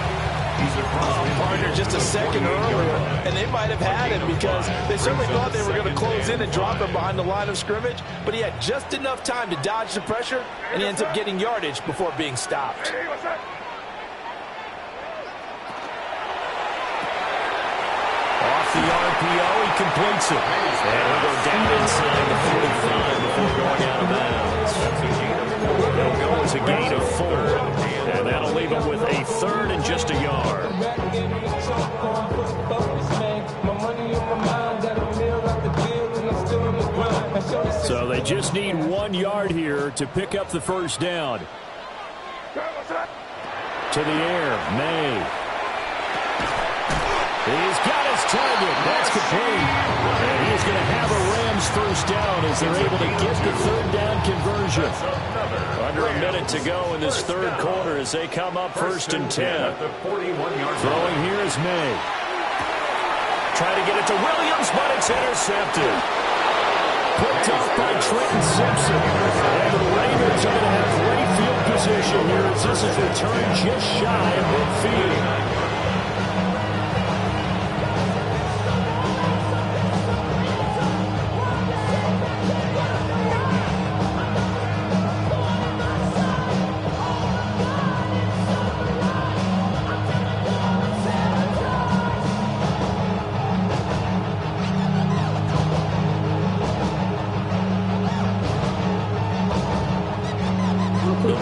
Speaker 2: Partner just a second earlier, and they might have had him because they certainly thought they were going to close in and drop him behind the line of scrimmage, but he had just enough time to dodge the pressure, and he ends up getting yardage before being stopped.
Speaker 1: Off the RPO, he completes it. And he'll go down inside the 45 before going out of bounds. He'll go as a gain of 4. And that'll leave him with a 3rd and just a yard. So they just need 1 yard here to pick up the first down. To the air, May. He's got his target. That's complete. And he's going to have a Rams first down as they're able to get the 3rd down conversion. Under a minute to go in this 3rd quarter as they come up 1st and 10. Throwing here is May. Trying to get it to Williams, but it's intercepted. Picked off by Trenton Simpson. And the Raiders are going to have great field position here as this is returned just shy of midfield.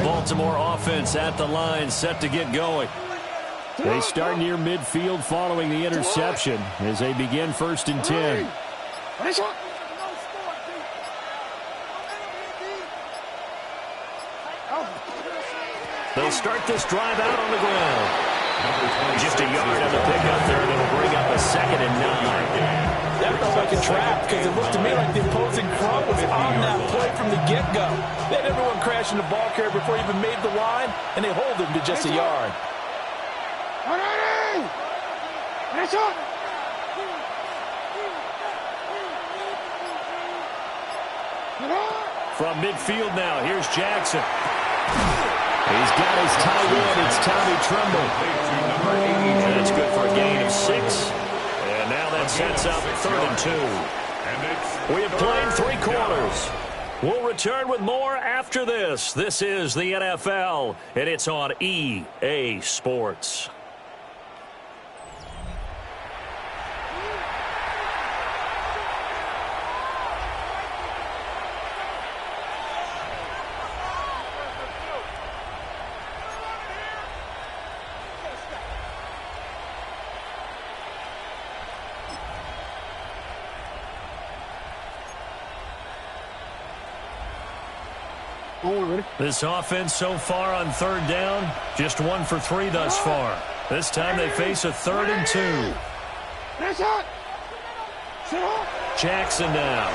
Speaker 1: Baltimore offense at the line, set to get going. They start near midfield following the interception as they begin 1st and 10. They'll start this drive out on the ground. Just a yard on the pickup there, and it'll bring up a 2nd and 9.
Speaker 6: That felt like a trap because it looked to me like the opposing front was on that play from the get-go. They had everyone crashing the ball carrier before he even made the line, and they hold him to just a yard.
Speaker 1: From midfield now, here's Jackson. He's got his tight end. It's Tommy Tremble. That's good for a gain of 6. And now that sets up 3rd and 2. We have played 3 quarters. We'll return with more after this. This is the NFL, and it's on EA Sports. This offense so far on 3rd down, just 1 for 3 thus far. This time they face a 3rd and 2. Jackson now.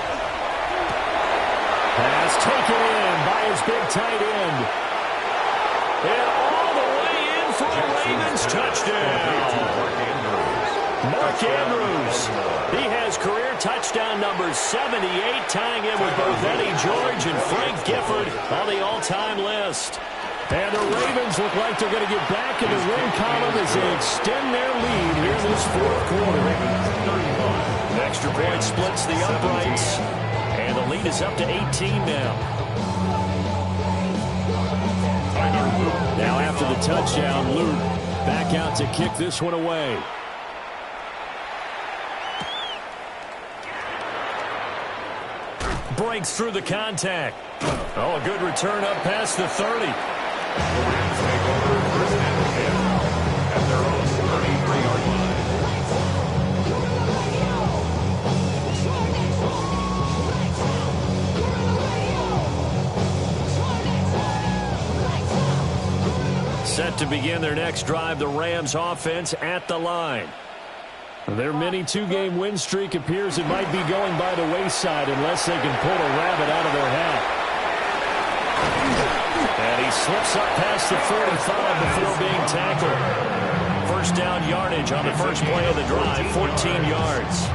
Speaker 1: Pass taken in by his big tight end. And all the way in for a Ravens touchdown. Mark Andrews. He has career touchdown number 78, tying in with both Eddie George and Frank Gifford on the all-time list. And the Ravens look like they're going to get back in the win column as they extend their lead here in this 4th quarter. The extra point splits the uprights, and the lead is up to 18 now. Now after the touchdown, Luke back out to kick this one away. Breaks through the contact. Oh, a good return up past the 30. Set to begin their next drive, the Rams offense at the line. Their mini 2-game win streak appears it might be going by the wayside unless they can pull a rabbit out of their hat. And he slips up past the 45 before being tackled. First down yardage on the first play of the drive, 14 yards.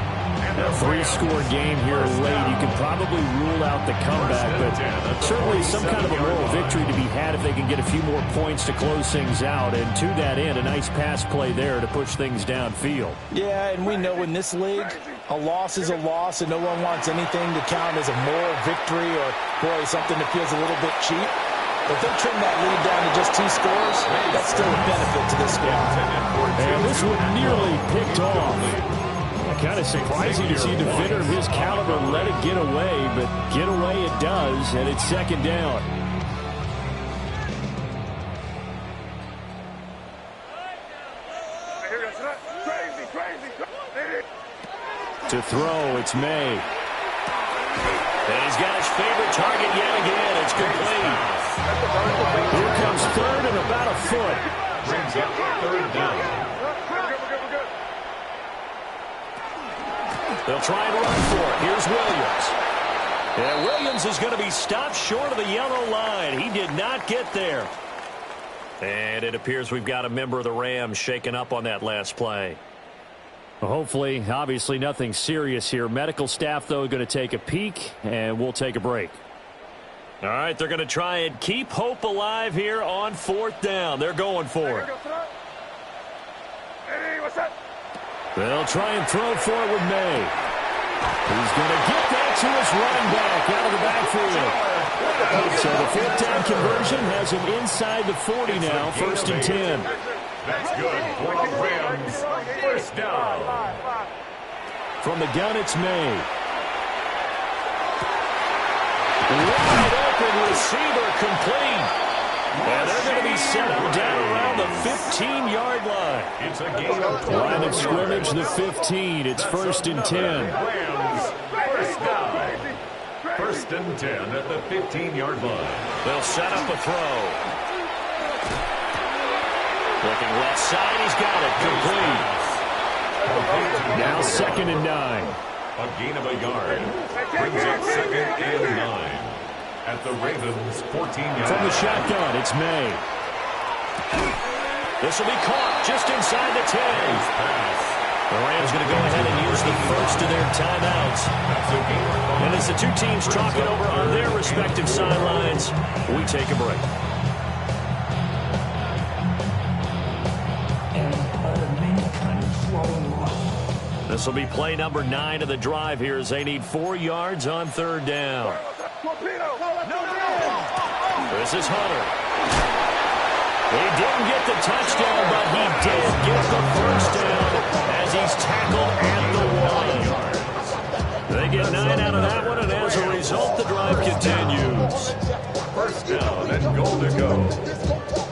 Speaker 1: A 3-score game here late. You can probably rule out the comeback, but certainly some kind of a moral victory to be had if they can get a few more points to close things out. And to that end, a nice pass play there to push things downfield.
Speaker 6: Yeah, and we know in this league, a loss is a loss, and no one wants anything to count as a moral victory or, boy, something that feels a little bit cheap. If they trim that lead down to just 2 scores, that's still a benefit to this squad.
Speaker 1: And this one nearly picked off. Kind of surprising to see a defender of his caliber let it get away, but get away it does, and it's 2nd down. To throw, it's May. And he's got his favorite target yet again. It's complete. Here comes 3rd and about a foot.
Speaker 4: Brings up 3rd down.
Speaker 1: They'll try and run for it. Here's Williams. And Williams is going to be stopped short of the yellow line. He did not get there. And it appears we've got a member of the Rams shaken up on that last play. Well, hopefully, obviously nothing serious here. Medical staff, though, going to take a peek, and we'll take a break. All right, they're going to try and keep hope alive here on 4th down. They're going for it. They'll try and throw for it with May. He's going to get that to his running back out of the backfield. So the 4th down conversion has him inside the 40 now, 1st and 10.
Speaker 4: That's good for the Rams. 1st down.
Speaker 1: From the gun, it's May. Wide open receiver complete. And they're going to be settled down around the 15-yard line.
Speaker 4: It's a gain of 12.
Speaker 1: Line of scrimmage, the 15. It's first and 10.
Speaker 4: Rams, first down. First and 10 at the 15-yard line.
Speaker 1: They'll set up a throw. Looking left side, he's got it. Complete. Now second and 9.
Speaker 4: A gain of a yard. Brings up second and 9. At the Ravens' 14-yard.
Speaker 1: From the shotgun, it's May. This will be caught just inside the 10. The Rams going to go ahead and use the first of their timeouts. And as the two teams talk it over on their respective sidelines, we take a break. This will be play number 9 of the drive here as they need 4 yards on third down. This is Hunter. He didn't get the touchdown, but he did get the first down as he's tackled at the 1. They get 9 out of that one, and as a result, the drive continues.
Speaker 4: First down and goal to go.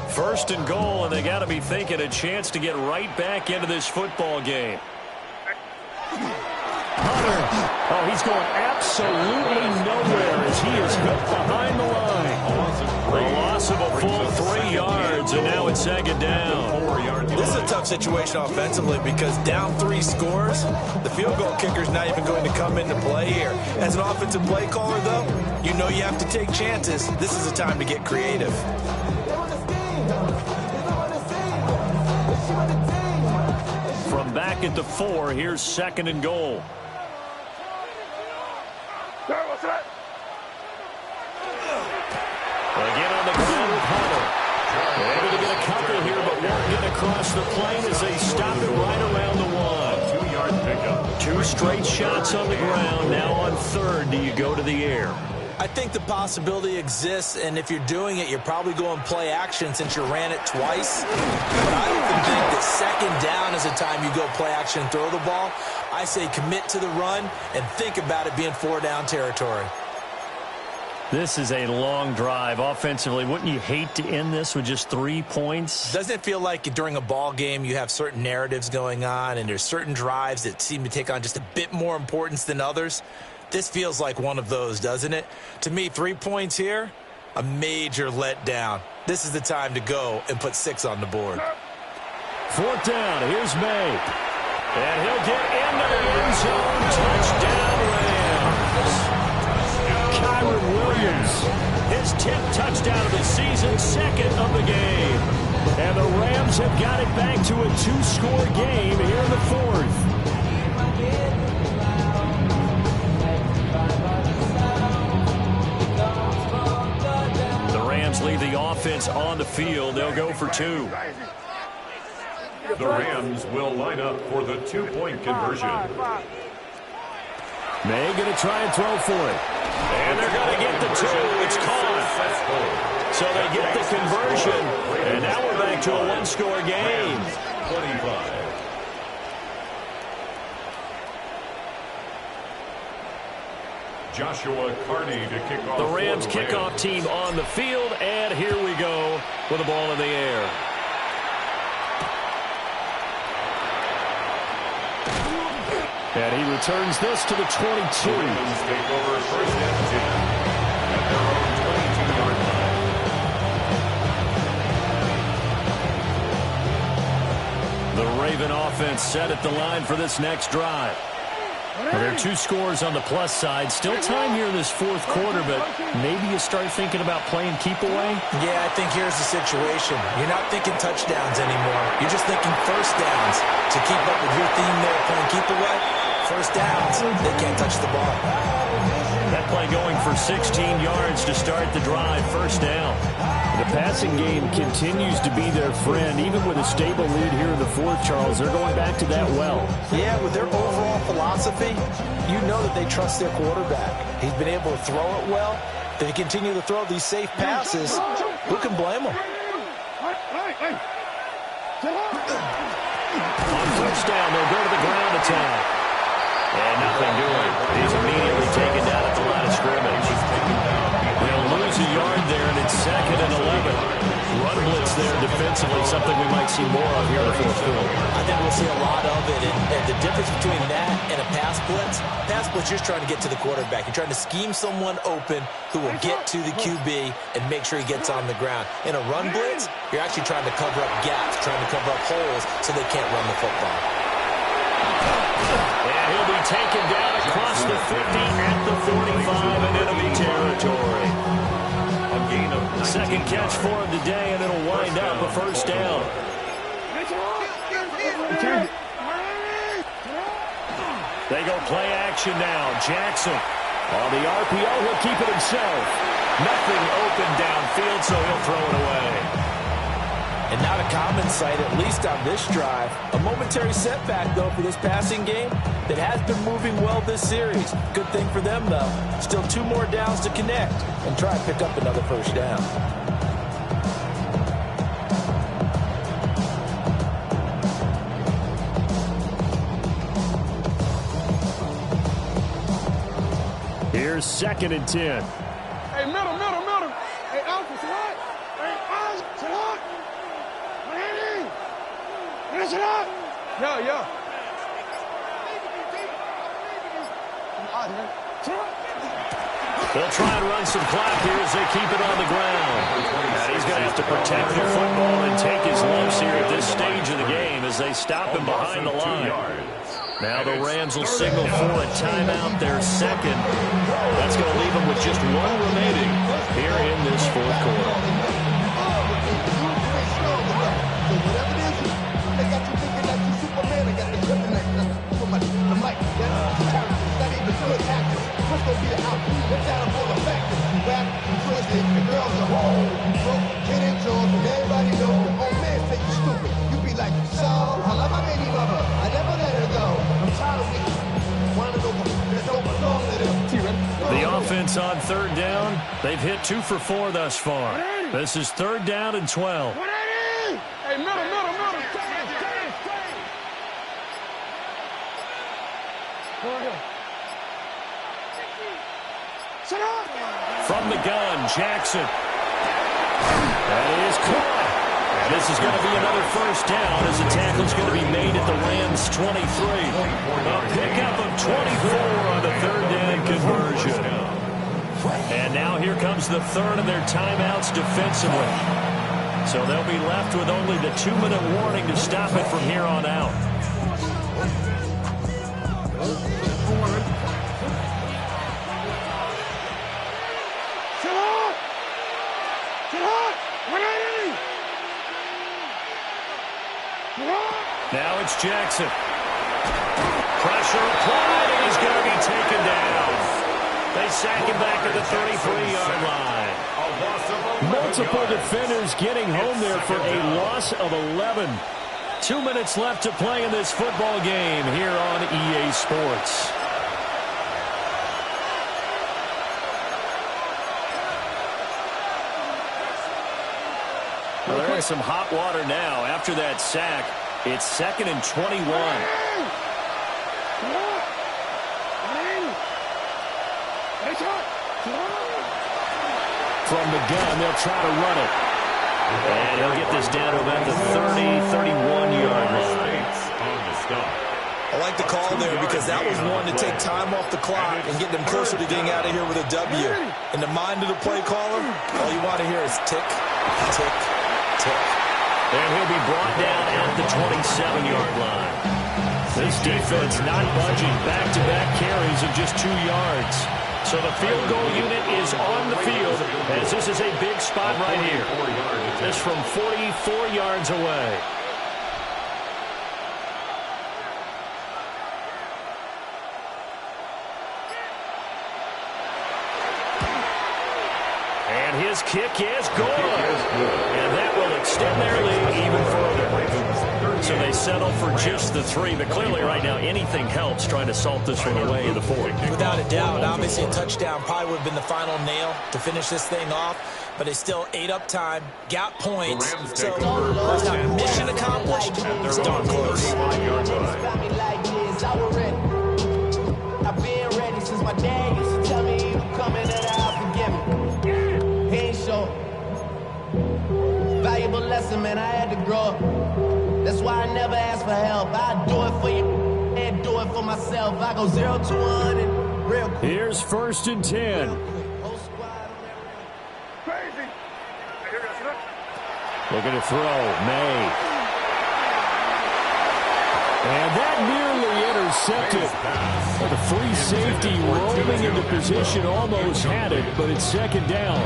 Speaker 1: First and goal, and they got to be thinking a chance to get right back into this football game. Hunter. Oh, he's going absolutely nowhere as he is hit behind the line. A loss of a full 3 yards, and now it's second down.
Speaker 2: This is a tough situation offensively because down 3 scores, the field goal kicker's not even going to come into play here. As an offensive play caller, though, you know you have to take chances. This is a time to get creative.
Speaker 1: From back at the 4, here's second and goal. Again on the ground with Hunter. They're able to get a couple here, but won't get across the plane as they stop it right around the 1.
Speaker 4: 2-yard pickup.
Speaker 1: 2 straight shots on the ground. Now on third, do you go to the air?
Speaker 2: I think the possibility exists, and if you're doing it, you're probably going play action since you ran it twice. But I even think that second down is a time you go play action and throw the ball. I say commit to the run and think about it being 4-down territory.
Speaker 1: This is a long drive. Offensively, wouldn't you hate to end this with just 3 points?
Speaker 2: Doesn't it feel like during a ball game you have certain narratives going on and there's certain drives that seem to take on just a bit more importance than others? This feels like one of those, doesn't it? To me, 3 points here, a major letdown. This is the time to go and put 6 on the board.
Speaker 1: 4th down, here's May. And he'll get into the end zone. Touchdown, Rams. Kyron Williams, his 10th touchdown of the season, second of the game. And the Rams have got it back to a 2-score game here in the 4th. The Rams leave the offense on the field. They'll go for 2.
Speaker 4: The Rams will line up for the 2-point conversion.
Speaker 1: May going to try and throw for it. And they're going to get the 2. It's caught. So they get the conversion. And now we're back to a 1-score game.
Speaker 4: 25. Joshua Carney to kick off.
Speaker 1: The Rams kickoff team on the field. And here we go with the ball in the air. And he returns this to the 22.
Speaker 4: The Ravens take over first and 10 at their own 22-yard line.
Speaker 1: The Raven offense set at the line for this next drive. Well, there are 2 scores on the plus side. Still time here in this 4th quarter, but maybe you start thinking about playing keep away?
Speaker 2: Yeah, I think here's the situation. You're not thinking touchdowns anymore. You're just thinking first downs. To keep up with your theme there, playing keep away, first downs, they can't touch the ball.
Speaker 1: That play going for 16 yards to start the drive, first down. The passing game continues to be their friend. Even with a stable lead here in the 4th, Charles, they're going back to that well.
Speaker 2: Yeah, with their overall philosophy, you know that they trust their quarterback. He's been able to throw it well. They continue to throw these safe passes. Who can blame them?
Speaker 1: On first down, they'll go to the ground attack. And nothing doing. He's immediately taken down at the line of scrimmage. They'll lose a yard there, and it's second and 11. Run blitz there defensively, something we might see more of here in the fourth quarter.
Speaker 2: I think we'll see a lot of it, and the difference between that and a pass blitz, you're just trying to get to the quarterback. You're trying to scheme someone open who will get to the QB and make sure he gets on the ground. In a run blitz, you're actually trying to cover up gaps, trying to cover up holes so they can't run the football.
Speaker 1: And he'll be taken down across the 50 at the 45 in enemy territory. Second catch for him today, and it'll wind up a first down. They go play action now. Jackson on the RPO. He'll keep it himself. Nothing open downfield, so he'll throw it away.
Speaker 6: And not a common sight, at least on this drive. A momentary setback, though, for this passing game that has been moving well this series. Good thing for them, though. Still 2 more downs to connect and try and pick up another first down.
Speaker 1: Here's 2nd and 10.
Speaker 7: Hey, middle. Hey, Alpha, Salat. Hey, Alpha, Salat. Salat. Yeah.
Speaker 1: They'll try and run some clock here as they keep it on the ground. And he's going to have to protect the football and take his lumps here at this stage of the game as they stop him behind the line. Now the Rams will signal for a timeout, their second. That's going to leave them with just 1 remaining here in this fourth quarter. The offense on 3rd down. They've hit 2 for 4 thus far. This is 3rd down and 12.
Speaker 7: Hey, middle.
Speaker 1: From the gun, Jackson. That is caught. And this is going to be another first down as the tackle's going to be made at the Rams' 23. A pickup of 24 on the 3rd down conversion. And now here comes the 3rd of their timeouts defensively. So they'll be left with only the 2-minute warning to stop it from here on out. Now it's Jackson. Pressure applied, and he's going to be taken down. They sack him back at the 33-yard line. Multiple defenders getting home there for a loss of 11. 2 minutes left to play in this football game here on EA Sports. Well, they're in some hot water now after that sack. It's 2nd and 21. From the gun, they'll try to run it. And he'll get this down to about the 31-yard line.
Speaker 2: I like the call there because that was one to take time off the clock and get them closer to getting out of here with a W. In the mind of the play caller, all you want to hear is tick, tick, tick.
Speaker 1: And he'll be brought down at the 27-yard line. This defense not budging. Back-to-back carries of just 2 yards. So the field goal unit is on the field as this is a big spot right here. This from 44 yards away. And his kick is good. And that will extend their lead even further. So they settle for just the 3. But clearly right now anything helps trying to salt this one away in the 4th.
Speaker 2: Without a doubt, obviously a touchdown probably would have been the final nail to finish this thing off. But they still ate up time, got points. So it's not mission accomplished. It's darn close.
Speaker 3: I've been ready since my dad used to tell me he would come into the house and get me. He ain't sure. Valuable lesson Listen, man, I had to grow up. That's why I never ask for help. I do it for you and do it for myself. I go 0 to 100 real quick.
Speaker 1: Here's 1st and 10.
Speaker 7: Crazy.
Speaker 1: Looking to throw. May. And that nearly intercepted. The free safety rolling into position almost had it, but it's 2nd down.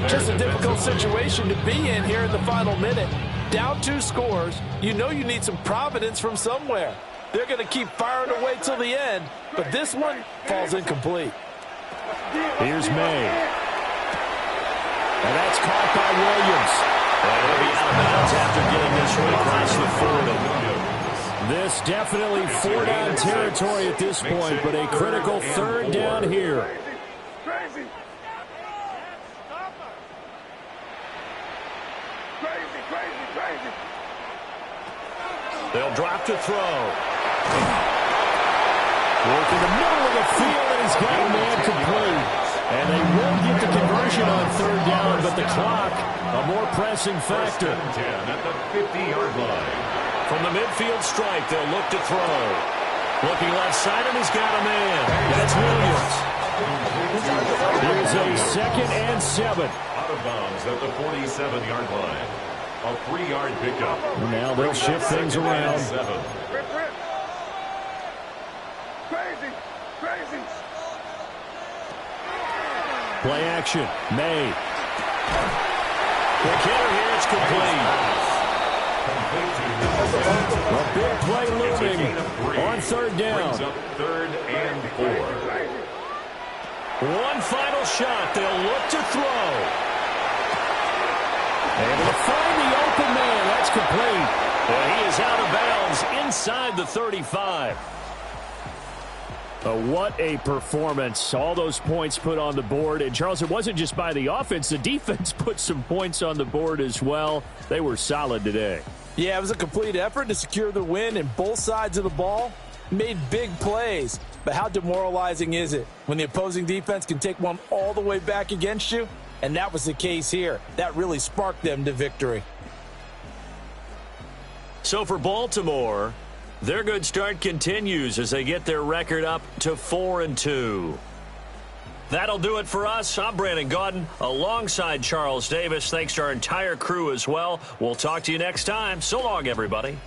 Speaker 6: Just a difficult situation to be in here in the final minute. Down 2 scores, you know you need some providence from somewhere. They're going to keep firing away till the end, but this one falls incomplete.
Speaker 1: Here's May. And that's caught by Williams. And he'll be out of bounds after getting this one across the 40. This definitely 4-down territory at this point, but a critical 3rd down here.
Speaker 7: Crazy. Crazy.
Speaker 1: They'll drop to throw. Work in the middle of the field, and he's got a man complete. And they will get the conversion on 3rd down, but the clock, a more pressing factor.
Speaker 4: 10 at the 50-yard line.
Speaker 1: From the midfield strike, they'll look to throw. Looking left side, and he's got a man. That's Williams. Here's a 2nd and 7.
Speaker 4: Out of bounds at the 47-yard line. A 3-yard pickup.
Speaker 1: Now they'll shift things around.
Speaker 7: Crazy.
Speaker 1: Play action. May. The killer here, it's complete. A big play looming on 3rd down.
Speaker 4: Brings up 3rd and 4.
Speaker 1: One final shot. They'll look to throw. Able to find the open man. That's complete. And he is out of bounds inside the 35. What a performance. All those points put on the board. And, Charles, it wasn't just by the offense. The defense put some points on the board as well. They were solid today.
Speaker 6: Yeah, it was a complete effort to secure the win, and both sides of the ball made big plays. But how demoralizing is it when the opposing defense can take one all the way back against you? And that was the case here. That really sparked them to victory.
Speaker 1: So for Baltimore, their good start continues as they get their record up to 4-2. That'll do it for us. I'm Brandon Gaudin alongside Charles Davis. Thanks to our entire crew as well. We'll talk to you next time. So long, everybody.